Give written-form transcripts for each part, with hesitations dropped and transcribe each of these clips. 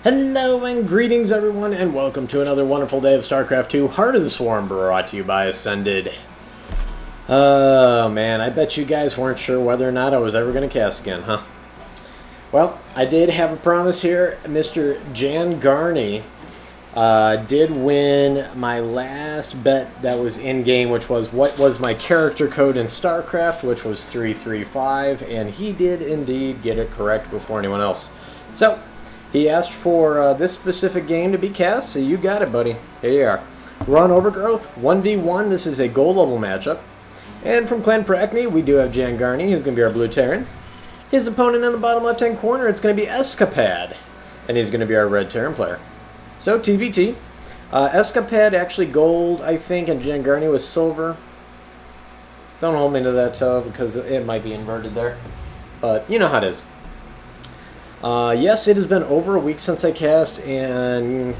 Hello and greetings everyone, and welcome to another wonderful day of StarCraft 2 Heart of the Swarm, brought to you by Ascended. Oh man, I bet you guys weren't sure whether or not I was ever going to cast again, huh? Well, I did have a promise here. Mr. JanGaarni did win my last bet that was in-game, which was what was my character code in StarCraft, which was 335, and he did indeed get it correct before anyone else. So, he asked for this specific game to be cast, so you got it, buddy. Here you are. We're on Overgrowth, 1v1. This is a gold level matchup. And from Clan Prachny, we do have JanGaarni, who's going to be our blue Terran. His opponent in the bottom left-hand corner, it's going to be ESKAPAD, and he's going to be our red Terran player. So, TVT. ESKAPAD actually gold, I think, and JanGaarni was silver. Don't hold me to that, because it might be inverted there. But you know how it is. Yes, it has been over a week since I cast, and,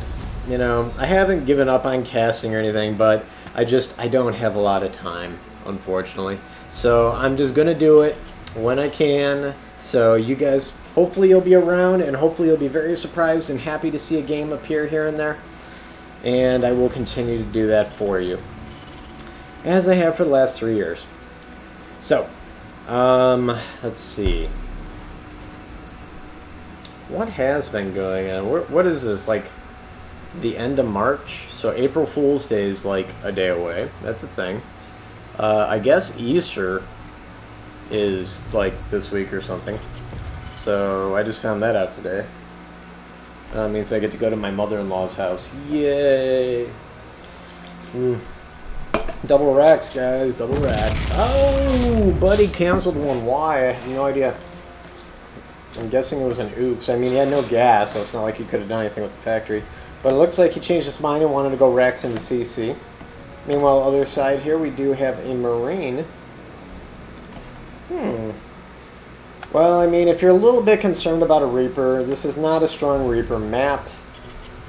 you know, I haven't given up on casting or anything, but I don't have a lot of time, unfortunately. So I'm just going to do it when I can, so you guys, hopefully you'll be around, and hopefully you'll be very surprised and happy to see a game appear here and there, and I will continue to do that for you, as I have for the last 3 years. So, let's see. What has been going on? What is this, like the end of March? So April Fool's Day is like a day away. That's a thing. I guess Easter is like this week or something. So I just found that out today. Means I get to go to my mother-in-law's house. Yay! Double racks, guys. Double racks. Oh, buddy canceled one. Why? I have no idea. I'm guessing it was an oops. I mean, he had no gas, so it's not like he could have done anything with the factory. But it looks like he changed his mind and wanted to go racks into CC. Meanwhile, other side here, we do have a Marine. Well, I mean, if you're a little bit concerned about a Reaper, this is not a strong Reaper map.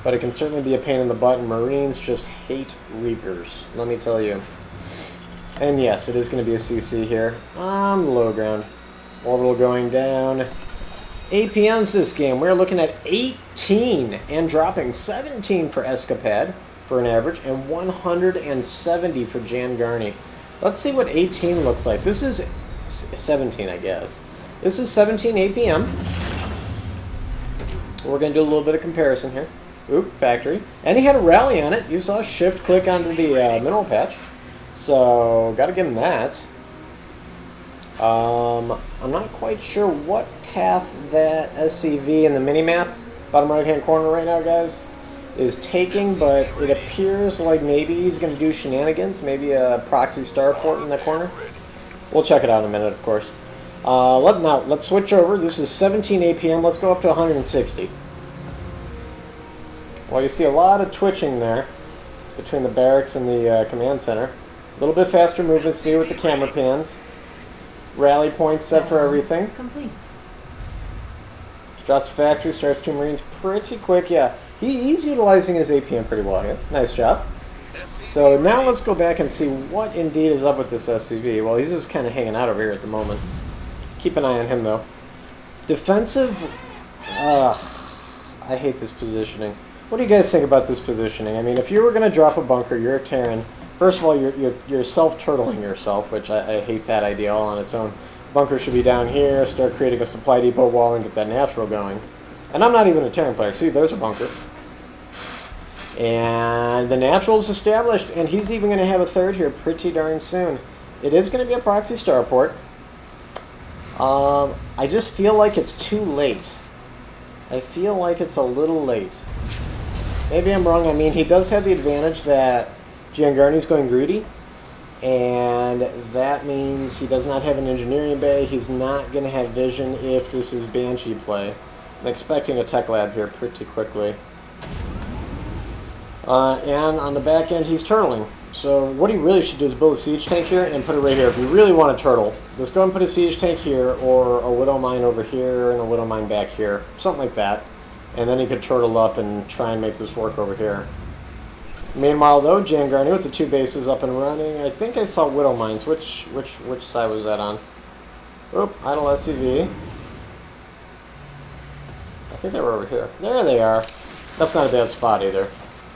But it can certainly be a pain in the butt, and Marines just hate Reapers, let me tell you. And yes, it is going to be a CC here on the low ground. Orbital going down. APMs this game, we're looking at 18 and dropping 17 for ESKAPAD for an average and 170 for JanGaarni. Let's see what 18 looks like. This is 17, I guess. This is 17 APM. We're going to do a little bit of comparison here. Oop, factory. And he had a rally on it. You saw shift click onto the mineral patch. So, got to give him that. I'm not quite sure what path that SCV in the minimap, bottom right hand corner right now, guys, is taking, but it appears like maybe he's going to do shenanigans, maybe a proxy starport in the corner. We'll check it out in a minute, of course. Now, let's switch over. This is 17 APM. Let's go up to 160. Well, you see a lot of twitching there between the barracks and the command center. A little bit faster movement speed with the camera pans. Rally points set for everything. Complete. Drops factory, starts 2 Marines pretty quick. Yeah, he's utilizing his APM pretty well here. Nice job. So now let's go back and see what indeed is up with this SCV. Well, he's just kind of hanging out over here at the moment. Keep an eye on him, though. Defensive. I hate this positioning. What do you guys think about this positioning? I mean, if you were going to drop a bunker, you're a Terran. First of all, you're self-turtling yourself, which I hate that idea all on its own. Bunker should be down here, start creating a supply depot wall and get that natural going. And I'm not even a Terran player. See, there's a bunker. And the natural is established, and he's even going to have a third here pretty darn soon. It is going to be a proxy starport. I just feel like it's too late. I feel like it's a little late. Maybe I'm wrong. I mean, he does have the advantage that JanGaarni's going greedy, and that means he does not have an engineering bay. He's not going to have vision if this is Banshee play. I'm expecting a tech lab here pretty quickly. And on the back end, he's turtling. So what he really should do is build a siege tank here and put it right here. If you really want to turtle, let's go and put a siege tank here, or a widow mine over here and a widow mine back here. Something like that. And then he could turtle up and try and make this work over here. Meanwhile, though, JanGaarni with the 2 bases up and running. I think I saw widow mines. Which side was that on? Oop, idle SCV. I think they were over here. There they are. That's not a bad spot either.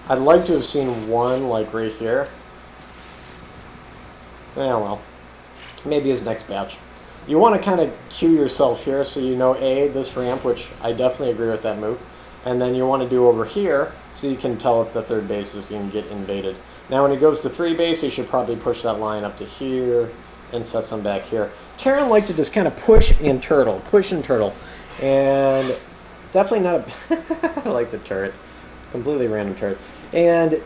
I'd like to have seen one, like, right here. Yeah, well. Maybe his next batch. You want to kind of cue yourself here so you know, A, this ramp, which I definitely agree with that move. And then you want to do over here so you can tell if the third base is going to get invaded. Now, when he goes to 3 base, he should probably push that line up to here and set some back here. Terran like to just kind of push and turtle. And definitely not a... I like the turret. Completely random turret. And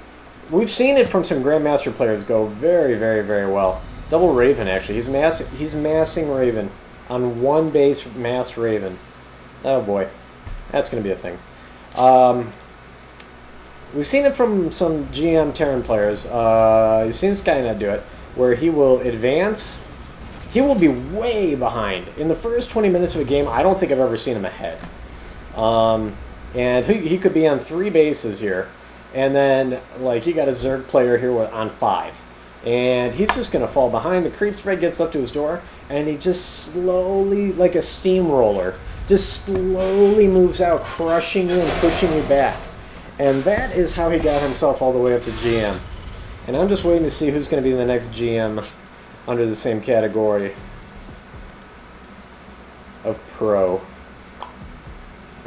we've seen it from some Grandmaster players go very, very, very well. Double Raven, actually. He's massing Raven. On 1 base, mass Raven. Oh, boy. That's going to be a thing. We've seen it from some GM Terran players. You've seen SkyNet do it, where he will advance. He will be way behind. In the first 20 minutes of a game, I don't think I've ever seen him ahead. And he could be on 3 bases here. And then, like, you got a Zerg player here on 5. And he's just going to fall behind. The creep spread gets up to his door, and he just slowly, like a steamroller, just slowly moves out, crushing you and pushing you back. And that is how he got himself all the way up to GM. And I'm just waiting to see who's going to be the next GM under the same category of pro.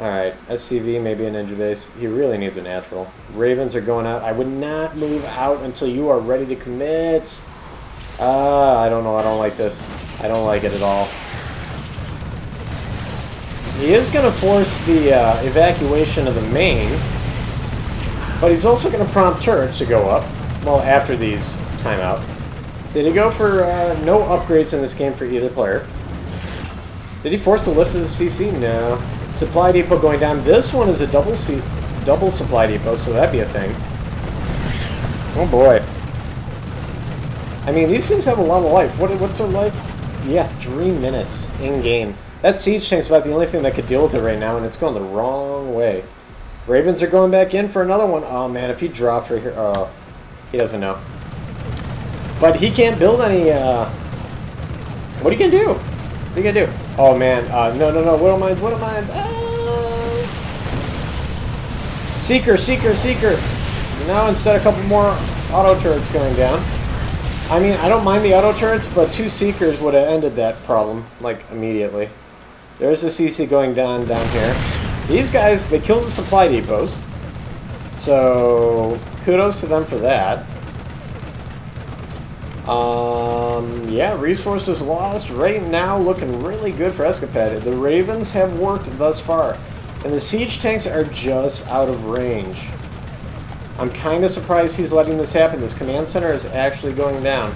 Alright, SCV, maybe a ninja base. He really needs a natural. Ravens are going out. I would not move out until you are ready to commit. I don't know. I don't like this. I don't like it at all. He is going to force the evacuation of the main, but he's also going to prompt turrets to go up, well, after these timeout. Did he go for no upgrades in this game for either player? Did he force the lift of the CC? No. Supply depot going down. This one is a double supply depot, so that'd be a thing. Oh boy. I mean, these things have a lot of life. What's their life? Yeah, 3 minutes in game. That siege tank's about the only thing that could deal with it right now, and it's going the wrong way. Ravens are going back in for another one. Oh man, if he dropped right here, oh, he doesn't know. But he can't build any. What are you gonna do? What are you gonna do? Oh man, no, Widow Mines, oh! Seeker! Now instead a couple more auto turrets going down. I mean, I don't mind the auto turrets, but 2 Seekers would have ended that problem, like, immediately. There's the CC going down here. These guys, they killed the supply depots. So, kudos to them for that. Yeah, resources lost. Right now, looking really good for ESKAPAD. The Ravens have worked thus far. And the siege tanks are just out of range. I'm kind of surprised he's letting this happen. This command center is actually going down.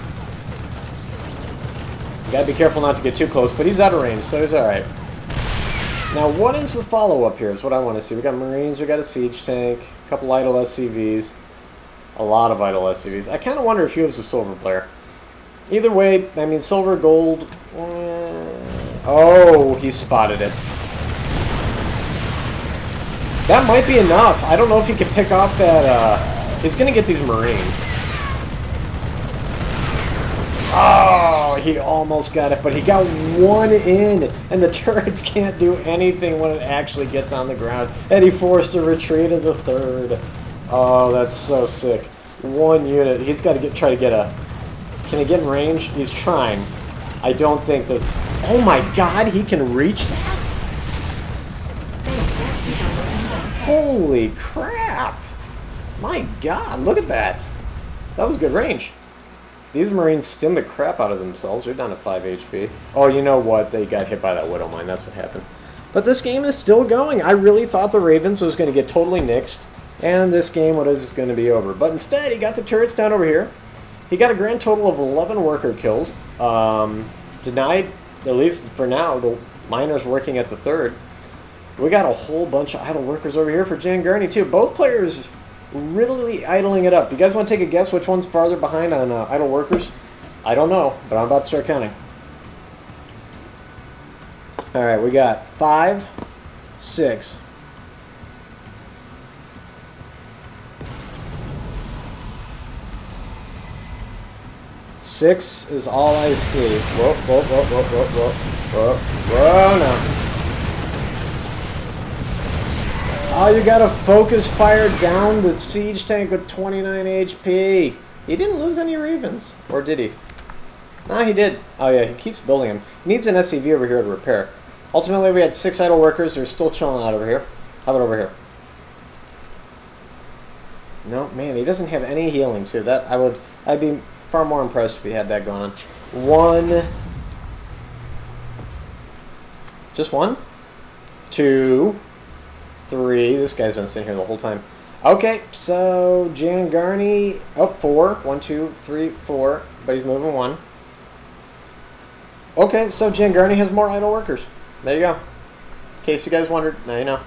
You gotta be careful not to get too close, but he's out of range, so he's alright. Now, what is the follow-up here is what I want to see. We got Marines, we got a siege tank, a couple idle SCVs. A lot of idle SCVs. I kind of wonder if he was a silver player. Either way, I mean, silver, gold... Oh, he spotted it. That might be enough. I don't know if he can pick off that... He's going to get these Marines. Oh, he almost got it, but he got one in, and the turrets can't do anything when it actually gets on the ground. And he forced a retreat of the 3rd. Oh, that's so sick. 1 unit. He's got to try to get a... Can he get in range? He's trying. I don't think there's... Oh my god, he can reach that? Holy crap! My god, look at that. That was good range. These Marines stim the crap out of themselves. They're down to 5 HP. Oh, you know what? They got hit by that Widow Mine. That's what happened. But this game is still going. I really thought the Ravens was going to get totally nixed, and this game was going to be over. But instead, he got the turrets down over here. He got a grand total of 11 worker kills. Denied, at least for now, the miners working at the 3rd. We got a whole bunch of idle workers over here for JanGaarni, too. Both players really idling it up. You guys want to take a guess which one's farther behind on idle workers? I don't know, but I'm about to start counting. All right, we got 5, 6. Six is all I see. Whoa, whoa, whoa, whoa, whoa, whoa, whoa, whoa, no. Oh, you gotta focus fire down the siege tank with 29 HP. He didn't lose any Ravens. Or did he? No, he did. Oh yeah, he keeps building them. He needs an SCV over here to repair. Ultimately, we had 6 idle workers. They're still chilling out over here. How about over here? No, man, he doesn't have any healing too. I'd be far more impressed if he had that going on. 1. Just 1? 2. 3. This guy's been sitting here the whole time. Okay, so JanGaarni. Oh, 4. 1, 2, 3, 4. But he's moving 1. Okay, so JanGaarni has more idle workers. There you go. In case you guys wondered, now you know.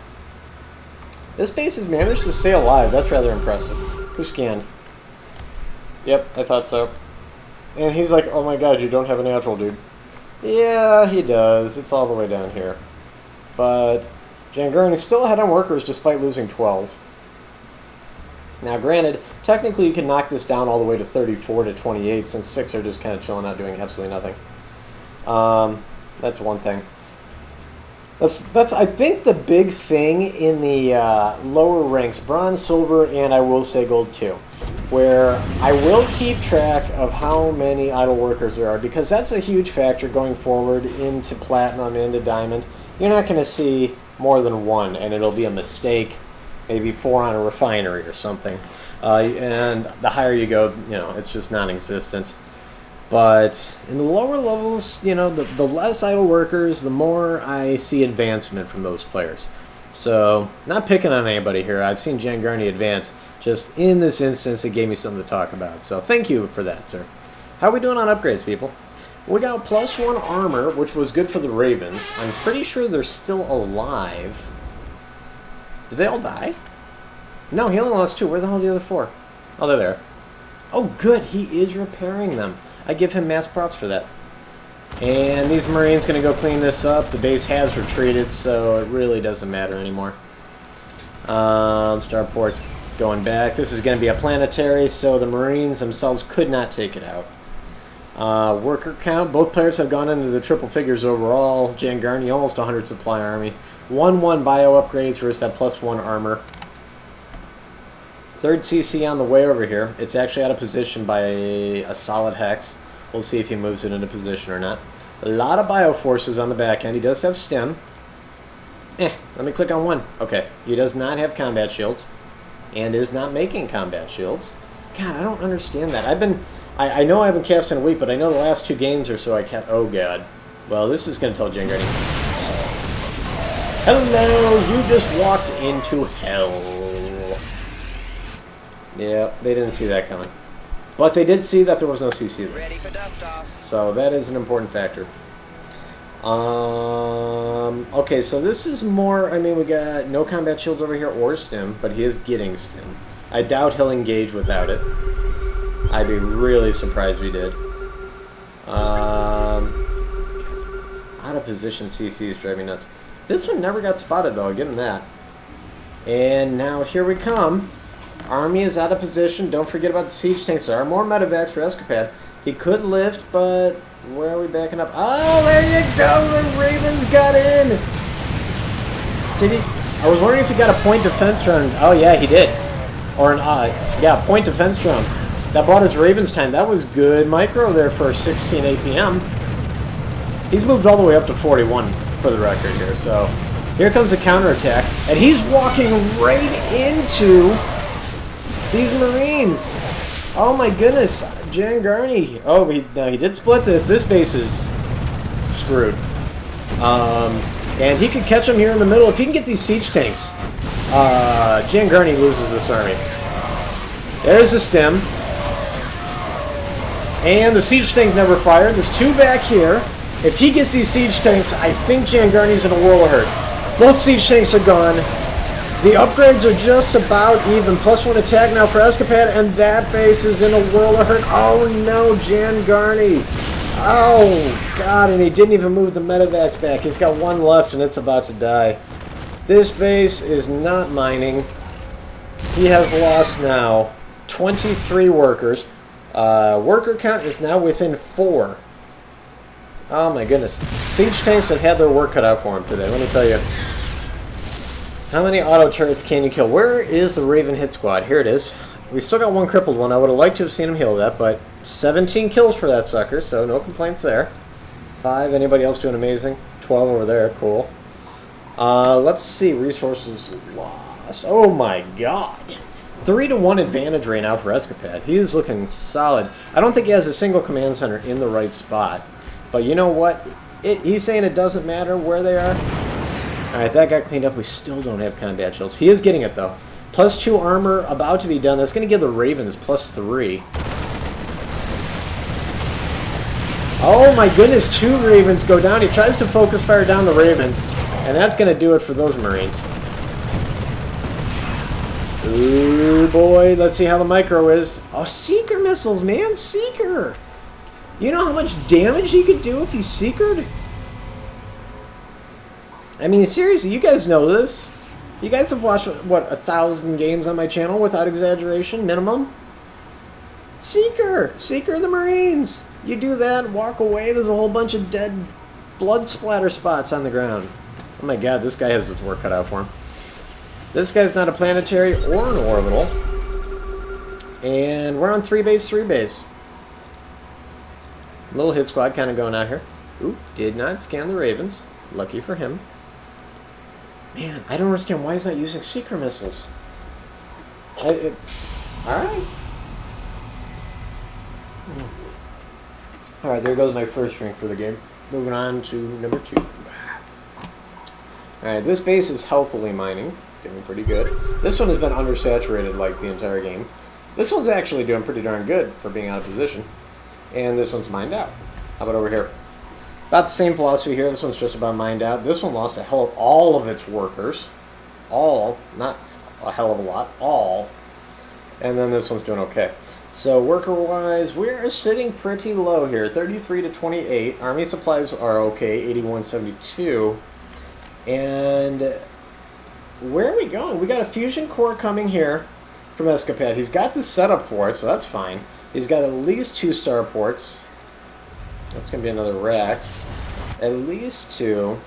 This base has managed to stay alive. That's rather impressive. Who scanned? Yep, I thought so. And he's like, oh my god, you don't have a natural, dude. Yeah, he does. It's all the way down here. But JanGaarni still ahead on workers despite losing 12. Now, granted, technically you can knock this down all the way to 34 to 28 since 6 are just kind of chilling out doing absolutely nothing. That's one thing. That's I think the big thing in the lower ranks, bronze, silver, and I will say gold too, where I will keep track of how many idle workers there are because that's a huge factor going forward into platinum, into diamond. You're not going to see more than 1, and it'll be a mistake, maybe 4 on a refinery or something. And the higher you go, you know, it's just non-existent. But in the lower levels, you know, the less idle workers, the more I see advancement from those players. So, not picking on anybody here. I've seen JanGaarni advance. Just in this instance, it gave me something to talk about. So, thank you for that, sir. How are we doing on upgrades, people? We got +1 armor, which was good for the Ravens. I'm pretty sure they're still alive. Did they all die? No, he only lost 2. Where the hell are the other 4? Oh, they're there. Oh, good. He is repairing them. I give him mass props for that. And these Marines going to go clean this up. The base has retreated, so it really doesn't matter anymore. Starport's going back. This is going to be a planetary, so the Marines themselves could not take it out. Worker count. Both players have gone into the triple figures overall. JanGaarni almost 100 supply army. 1-1 bio upgrades versus that +1 armor. 3rd CC on the way over here. It's actually out of position by a solid hex. We'll see if he moves it into position or not. A lot of bio forces on the back end. He does have stem. Let me click on 1. Okay, he does not have combat shields and is not making combat shields. God, I don't understand that. I know I haven't cast in a week, but I know the last 2 games or so I cast. Oh god. Well, this is going to tell JanGaarni. Hello, you just walked into hell. Yeah, they didn't see that coming. But they did see that there was no CC there. Ready for dust off. So that is an important factor. Okay, so this is more, I mean, we got no combat shields over here or stim, but he is getting stim. I doubt he'll engage without it. I'd be really surprised if he did. Out of position CC is driving me nuts. This one never got spotted though, I'll give him that. And now here we come. Army is out of position. Don't forget about the siege tanks. There are more medevacs for ESKAPAD. He could lift, but where are we backing up? Oh, there you go. The Ravens got in. Did he? I was wondering if he got a point defense drone. Oh, yeah, he did. Or an, yeah, point defense drone. That bought his Ravens time. That was good micro there for 16 APM. He's moved all the way up to 41 for the record here. So here comes the counterattack. And he's walking right into these Marines. Oh my goodness. JanGaarni. Oh, he did split this. This base is screwed. And he could catch him here in the middle. If he can get these siege tanks, JanGaarni loses this army. There's the stem. And the siege tank never fired. There's 2 back here. If he gets these siege tanks, I think JanGaarni's in a world of hurt. Both siege tanks are gone. The upgrades are just about even. +1 attack now for ESKAPAD, and that base is in a world of hurt. Oh no, JanGaarni. Oh god, and he didn't even move the medevacs back. He's got 1 left and it's about to die. This base is not mining. He has lost now 23 workers. Worker count is now within 4. Oh my goodness. Siege tanks have had their work cut out for him today, let me tell you. How many auto turrets can you kill? Where is the Raven hit squad? Here it is. We still got one crippled one. I would have liked to have seen him heal that, but 17 kills for that sucker, so no complaints there. 5. Anybody else doing amazing? 12 over there. Cool. Let's see. Resources lost. Oh my god. 3-to-1 advantage right now for ESKAPAD. He is looking solid. I don't think he has a single command center in the right spot. But you know what? He's saying it doesn't matter where they are. Alright, that got cleaned up. We still don't have combat shields. He is getting it, though. +2 armor about to be done. That's going to give the Ravens +3. Oh my goodness, 2 Ravens go down. He tries to focus fire down the Ravens. And that's going to do it for those Marines. Ooh, boy. Let's see how the micro is. Oh, Seeker missiles, man. Seeker. You know how much damage he could do if he Seekered? I mean, seriously, you guys know this. You guys have watched, what, 1,000 games on my channel without exaggeration, minimum? Seeker! Seeker the Marines! You do that, walk away, there's a whole bunch of dead blood splatter spots on the ground. Oh my god, this guy has his work cut out for him. This guy's not a planetary or an orbital. And we're on 3 base, 3 base. Little hit squad kind of going out here. Oop, did not scan the Ravens. Lucky for him. Man, I don't understand why he's not using Seeker missiles. Alright. Alright, there goes my first drink for the game. Moving on to number 2. Alright, this base is healthily mining. Doing pretty good. This one has been undersaturated like the entire game. This one's actually doing pretty darn good for being out of position. And this one's mined out. How about over here? About the same philosophy here. This one's just about mined out. This one lost a hell of all of its workers. All. Not a hell of a lot. All. And then this one's doing okay. So worker-wise, we're sitting pretty low here. 33 to 28. Army supplies are okay. 8172. And where are we going? We got a fusion core coming here from ESKAPAD. He's got this set up for us, so that's fine. He's got at least 2 starports. That's going to be another Rex. At least 2.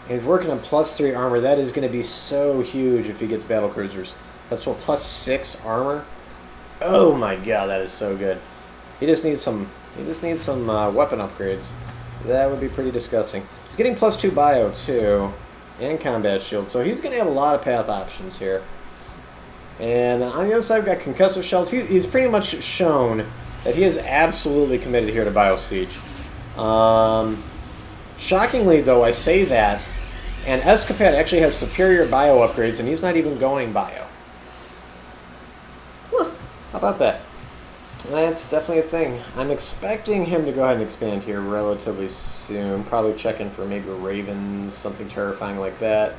And he's working on +3 armor. That is going to be so huge if he gets battle cruisers. That's what, +6 armor? Oh my god, that is so good. He just needs some. Weapon upgrades. That would be pretty disgusting. He's getting +2 bio too, and combat shield. So he's going to have a lot of path options here. And on the other side, we've got concussor shells. He's pretty much shown that he is absolutely committed here to Bio Siege. Shockingly, though, I say that, and ESKAPAD actually has superior bio upgrades, and he's not even going bio. Huh, how about that? That's definitely a thing. I'm expecting him to go ahead and expand here relatively soon. Probably checking for maybe Ravens, something terrifying like that.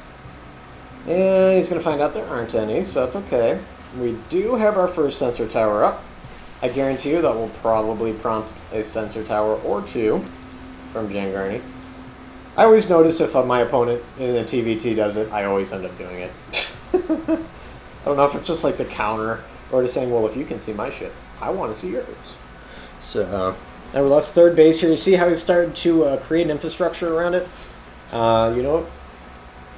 And he's going to find out there aren't any, so that's okay. We do have our first sensor tower up. I guarantee you that will probably prompt a sensor tower or 2 from JanGaarni. I always notice if my opponent in the TVT does it, I always end up doing it. I don't know if it's just like the counter, or just saying, well, if you can see my shit, I want to see yours. So, and we lost 3rd base here. You see how he started to create an infrastructure around it? You know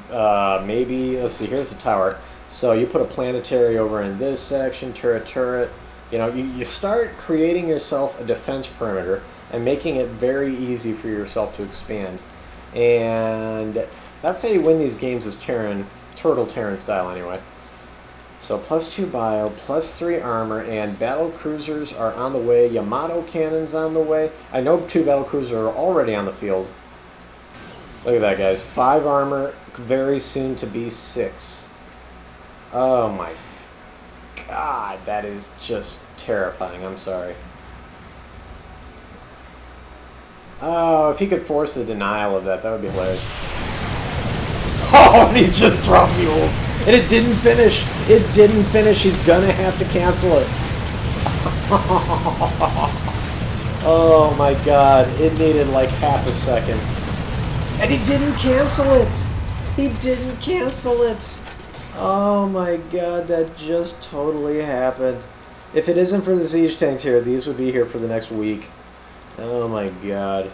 what? Maybe, let's see, here's the tower. So you put a planetary over in this section, turret. You know, you start creating yourself a defense perimeter and making it very easy for yourself to expand. And that's how you win these games, is Turtle Terran style anyway. So +2 bio, +3 armor, and battle cruisers are on the way. Yamato cannons on the way. I know 2 battle cruisers are already on the field. Look at that, guys. 5 armor, very soon to be 6. Oh my god, that is just terrifying. I'm sorry. Oh, if he could force the denial of that, that would be hilarious. Oh, and he just dropped mules. And it didn't finish. It didn't finish. He's gonna have to cancel it. Oh my god. It needed like half a second. And he didn't cancel it. He didn't cancel it. Oh my god, that just totally happened. If it isn't for the siege tanks here, these would be here for the next week. Oh my god.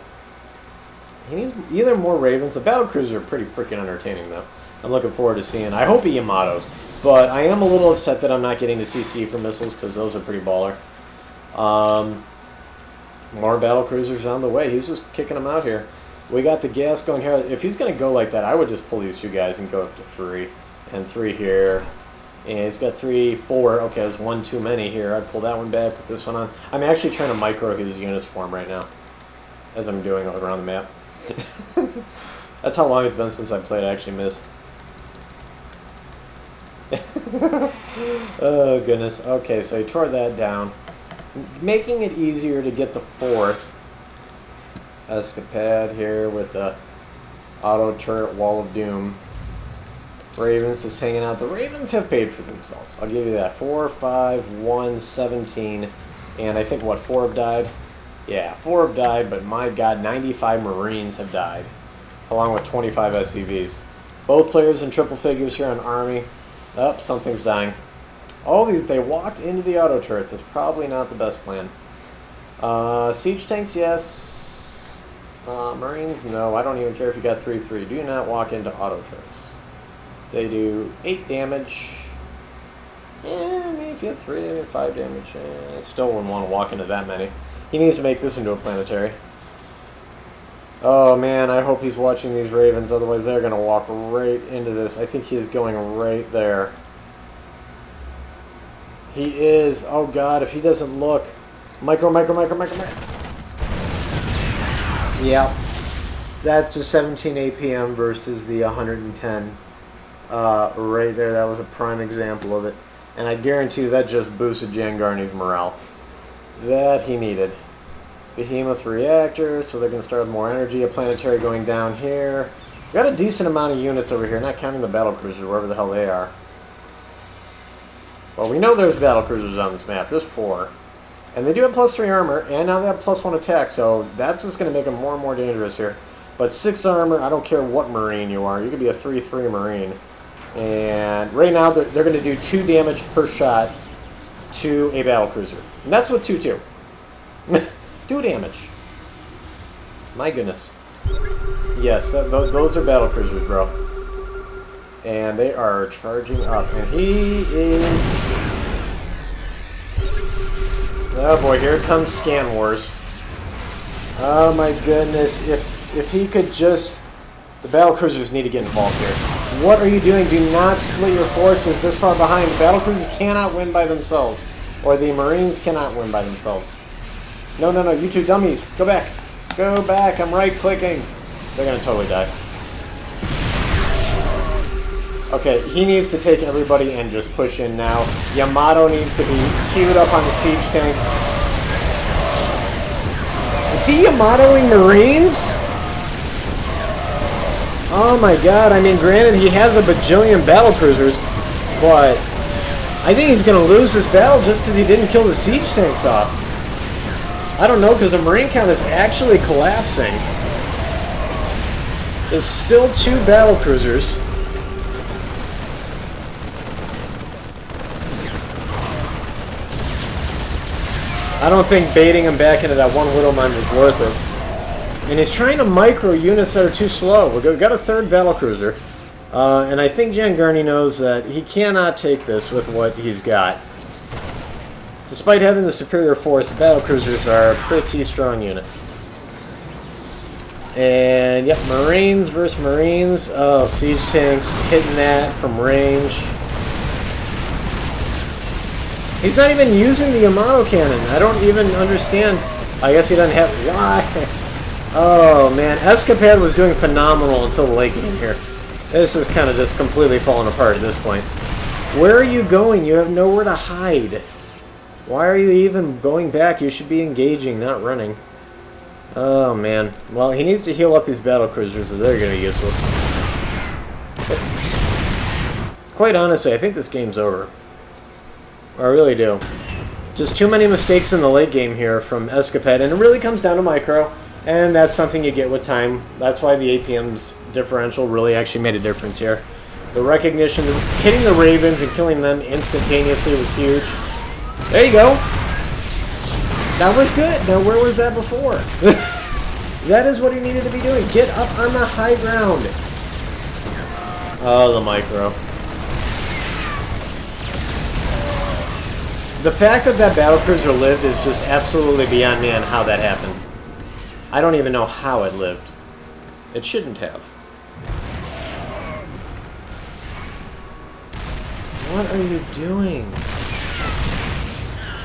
He needs either more Ravens. The battle cruisers are pretty freaking entertaining though. I'm looking forward to seeing. I hope he Yamatos. But I am a little upset that I'm not getting the CC for missiles, because those are pretty baller. More battlecruisers on the way. He's just kicking them out here. We got the gas going here. If he's going to go like that, I would just pull these two guys and go up to 3. And 3 here. And he's got 3, 4. Okay, there's 1 too many here. I'd pull that one back, put this one on. I'm actually trying to micro his units for him right now, as I'm doing around the map. That's how long it's been since I played. I actually missed. Oh, goodness. Okay, so he tore that down. Making it easier to get the 4th. ESKAPAD here with the auto turret wall of doom. Ravens just hanging out. The Ravens have paid for themselves. I'll give you that. 4, 5, 1, 17. And I think, what, 4 have died? Yeah, 4 have died, but my God, 95 Marines have died, along with 25 SCVs. Both players in triple figures here on Army. Oh, something's dying. All these, they walked into the auto turrets. That's probably not the best plan. Siege tanks, yes. Marines, no. I don't even care if you got 3-3. Do not walk into auto turrets. They do 8 damage. Yeah, I mean, if you had 3, they do 5 damage. I still wouldn't want to walk into that many. He needs to make this into a planetary. Oh, man, I hope he's watching these Ravens. Otherwise, they're going to walk right into this. I think he's going right there. He is. Oh, God, if he doesn't look. Micro. Yeah. That's the 17 APM versus the 110. Right there. That was a prime example of it. And I guarantee you that just boosted JanGaarni's morale. That he needed. Behemoth reactor, so they're going to start with more energy. A planetary going down here. We got a decent amount of units over here, not counting the battlecruisers, wherever the hell they are. Well, we know there's battlecruisers on this map. There's 4. And they do have +3 armor, and now they have +1 attack, so that's just going to make them more and more dangerous here. But 6 armor, I don't care what Marine you are. You could be a 3-3 Marine. And right now, they're going to do 2 damage per shot to a battlecruiser. And that's with 2-2. 2 damage. My goodness. Yes, those are battlecruisers, bro. And they are charging up. And he is... Oh boy, here comes Scan Wars. Oh my goodness. If he could just... The battlecruisers need to get involved here. What are you doing? Do not split your forces this far behind. The battlecruisers cannot win by themselves. Or the Marines cannot win by themselves. No, you two dummies. Go back. Go back. I'm right-clicking. They're going to totally die. Okay, he needs to take everybody and just push in now. Yamato needs to be queued up on the siege tanks. Is he Yamatoing Marines? Oh my God. I mean, granted, he has a bajillion battlecruisers, but I think he's going to lose this battle just because he didn't kill the siege tanks off. I don't know, because the Marine count is actually collapsing. There's still 2 battlecruisers. I don't think baiting him back into that one Widowmine was worth it. And he's trying to micro units that are too slow. We've got a 3rd battlecruiser. And I think JanGaarni knows that he cannot take this with what he's got. Despite having the superior force, battlecruisers are a pretty strong unit. And, yep, Marines versus Marines. Oh, siege tanks hitting that from range. He's not even using the Yamato cannon. I don't even understand. I guess he doesn't have... Why? Oh, man. ESKAPAD was doing phenomenal until the late game here. This is kind of just completely falling apart at this point. Where are you going? You have nowhere to hide. Why are you even going back? You should be engaging, not running. Oh, man. Well, he needs to heal up these battlecruisers or they're going to be useless. But quite honestly, I think this game's over. I really do. Just too many mistakes in the late game here from ESKAPAD, and it really comes down to micro, and that's something you get with time. That's why the APM's differential really actually made a difference here. The recognition, hitting the Ravens and killing them instantaneously was huge. There you go. That was good. Now, where was that before? That is what he needed to be doing. Get up on the high ground. Oh, the micro. The fact that that battlecruiser lived is just absolutely beyond me on how that happened. I don't even know how it lived. It shouldn't have. What are you doing?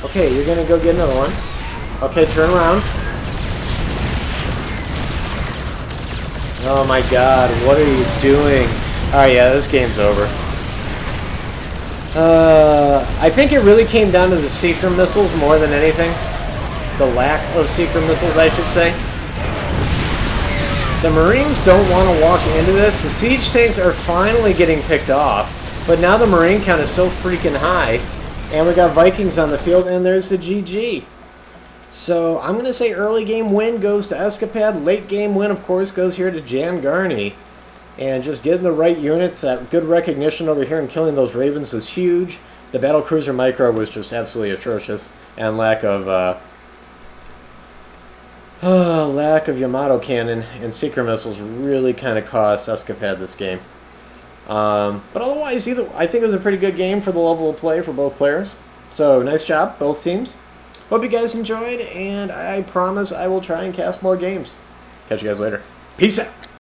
Okay, you're gonna go get another one. Okay, turn around. Oh my god, what are you doing? Alright, yeah, this game's over. I think it really came down to the seeker missiles more than anything. The lack of seeker missiles, I should say. The Marines don't want to walk into this. The siege tanks are finally getting picked off. But now the Marine count is so freaking high. And we got Vikings on the field, and there's the GG. So I'm going to say early game win goes to ESKAPAD. Late game win, of course, goes here to JanGaarni. And just getting the right units, that good recognition over here and killing those Ravens was huge. The battlecruiser micro was just absolutely atrocious. And lack of Yamato cannon and seeker missiles really kind of cost ESKAPAD this game. But otherwise, I think it was a pretty good game for the level of play for both players. So nice job, both teams. Hope you guys enjoyed, and I promise I will try and cast more games. Catch you guys later. Peace out.